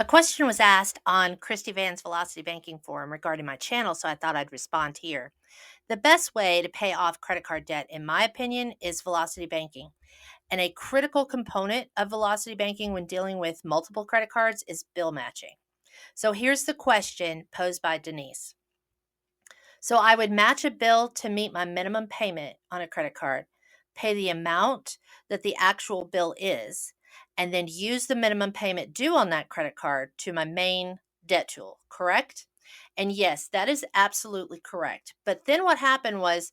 A question was asked on Christy Vann's Velocity Banking forum regarding my channel, so I thought I'd respond here. The best way to pay off credit card debt, in my opinion, is velocity banking. And a critical component of velocity banking when dealing with multiple credit cards is bill matching. So here's the question posed by Denise. So I would match a bill to meet my minimum payment on a credit card, pay the amount that the actual bill is, and then use the minimum payment due on that credit card to my main debt tool, correct? And yes, that is absolutely correct. But then what happened was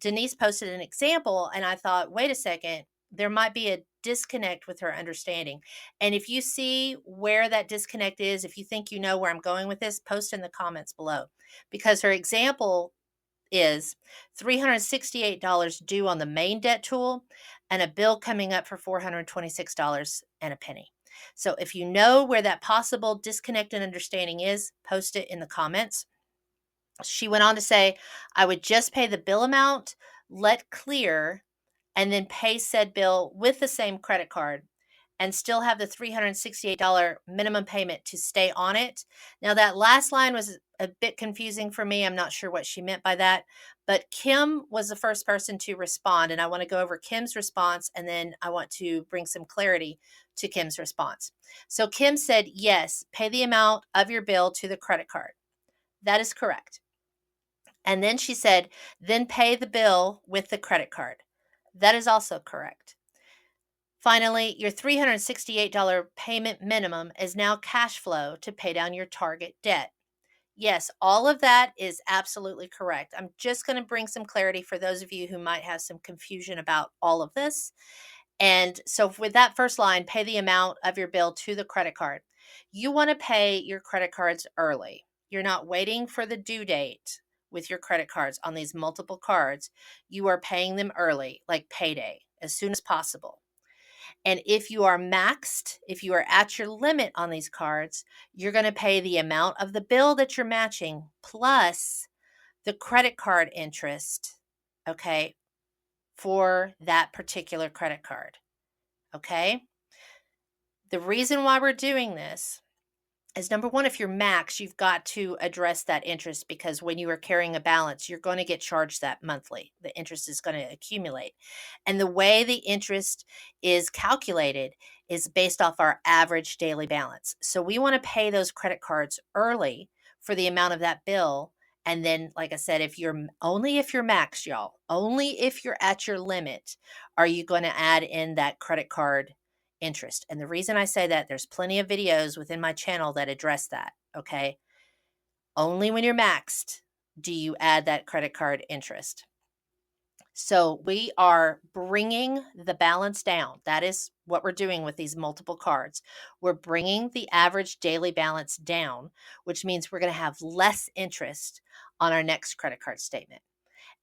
Denise posted an example, and I thought, wait a second, there might be a disconnect with her understanding. And if you see where that disconnect is, if you think you know where I'm going with this, post in the comments below. Because her example is $368 due on the main debt tool and a bill coming up for $426 and a penny. So if you know where that possible disconnect in understanding is, post it in the comments. She went on to say, I would just pay the bill amount, let clear, and then pay said bill with the same credit card and still have the $368 minimum payment to stay on it. Now, that last line was a bit confusing for me. I'm not sure what she meant by that, but Kim was the first person to respond, and I want to go over Kim's response, and then I want to bring some clarity to Kim's response. So Kim said, yes, pay the amount of your bill to the credit card. That is correct. And then she said, then pay the bill with the credit card. That is also correct. Finally, your $368 payment minimum is now cash flow to pay down your target debt. Yes, all of that is absolutely correct. I'm just going to bring some clarity for those of you who might have some confusion about all of this. And so with that first line, pay the amount of your bill to the credit card. You want to pay your credit cards early. You're not waiting for the due date with your credit cards on these multiple cards. You are paying them early, like payday, as soon as possible. And if you are maxed, if you are at your limit on these cards, you're going to pay the amount of the bill that you're matching plus the credit card interest, okay, for that particular credit card, okay? The reason why we're doing this is number one, if you're max, you've got to address that interest because when you are carrying a balance, you're going to get charged that monthly. The interest is going to accumulate. And the way the interest is calculated is based off our average daily balance. So we want to pay those credit cards early for the amount of that bill. And then, like I said, if you're max, y'all, only if you're at your limit, are you going to add in that credit card interest. And the reason I say that, there's plenty of videos within my channel that address that, okay? Only when you're maxed do you add that credit card interest. So we are bringing the balance down. That is what we're doing with these multiple cards. We're bringing the average daily balance down, which means we're going to have less interest on our next credit card statement.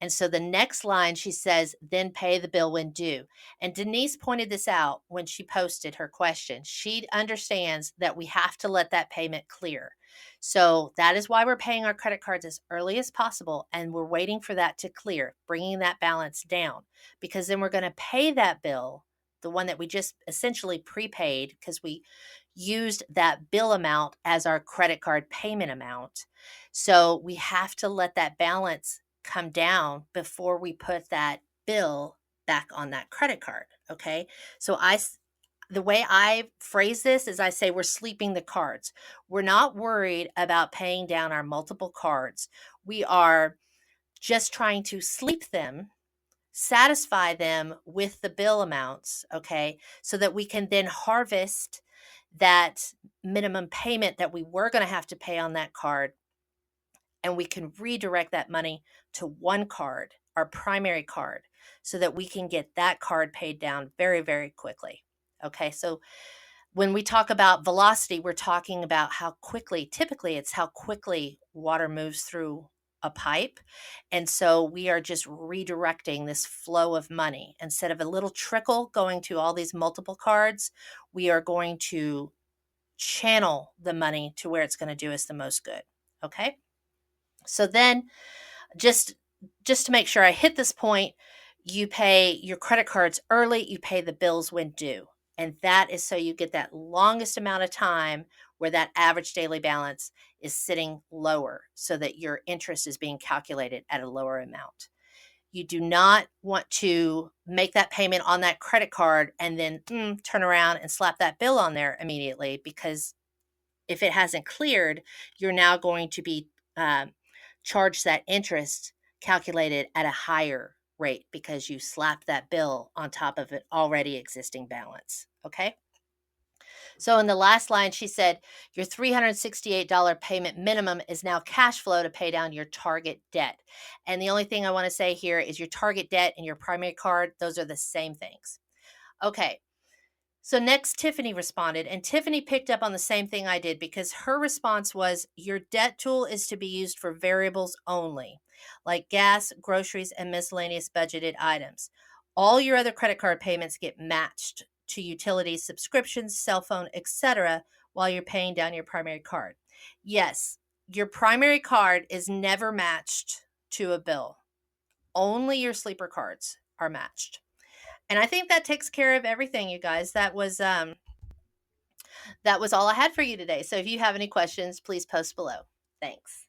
And so the next line, she says, then pay the bill when due. And Denise pointed this out when she posted her question. She understands that we have to let that payment clear. So that is why we're paying our credit cards as early as possible. And we're waiting for that to clear, bringing that balance down, because then we're going to pay that bill, the one that we just essentially prepaid because we used that bill amount as our credit card payment amount. So we have to let that balance come down before we put that bill back on that credit card. Okay. So the way I phrase this is I say we're sleeping the cards. We're not worried about paying down our multiple cards. We are just trying to sleep them, satisfy them with the bill amounts. Okay. So that we can then harvest that minimum payment that we were going to have to pay on that card, and we can redirect that money to one card, our primary card, so that we can get that card paid down very, very quickly. Okay, so when we talk about velocity, we're talking about how quickly, typically it's how quickly water moves through a pipe. And so we are just redirecting this flow of money. Instead of a little trickle going to all these multiple cards, we are going to channel the money to where it's going to do us the most good. Okay. So then just to make sure I hit this point, you pay your credit cards early, you pay the bills when due. And that is so you get that longest amount of time where that average daily balance is sitting lower so that your interest is being calculated at a lower amount. You do not want to make that payment on that credit card and then turn around and slap that bill on there immediately, because if it hasn't cleared, you're now going to be charged that interest calculated at a higher rate because you slapped that bill on top of an already existing balance. Okay. So in the last line, she said, your $368 payment minimum is now cash flow to pay down your target debt. And the only thing I want to say here is your target debt and your primary card, those are the same things. Okay. So next, Tiffany responded, and Tiffany picked up on the same thing I did, because her response was, your debt tool is to be used for variables only, like gas, groceries, and miscellaneous budgeted items. All your other credit card payments get matched to utilities, subscriptions, cell phone, etc., while you're paying down your primary card. Yes, your primary card is never matched to a bill. Only your sleeper cards are matched. And I think that takes care of everything, you guys. That was all I had for you today. So if you have any questions, please post below. Thanks.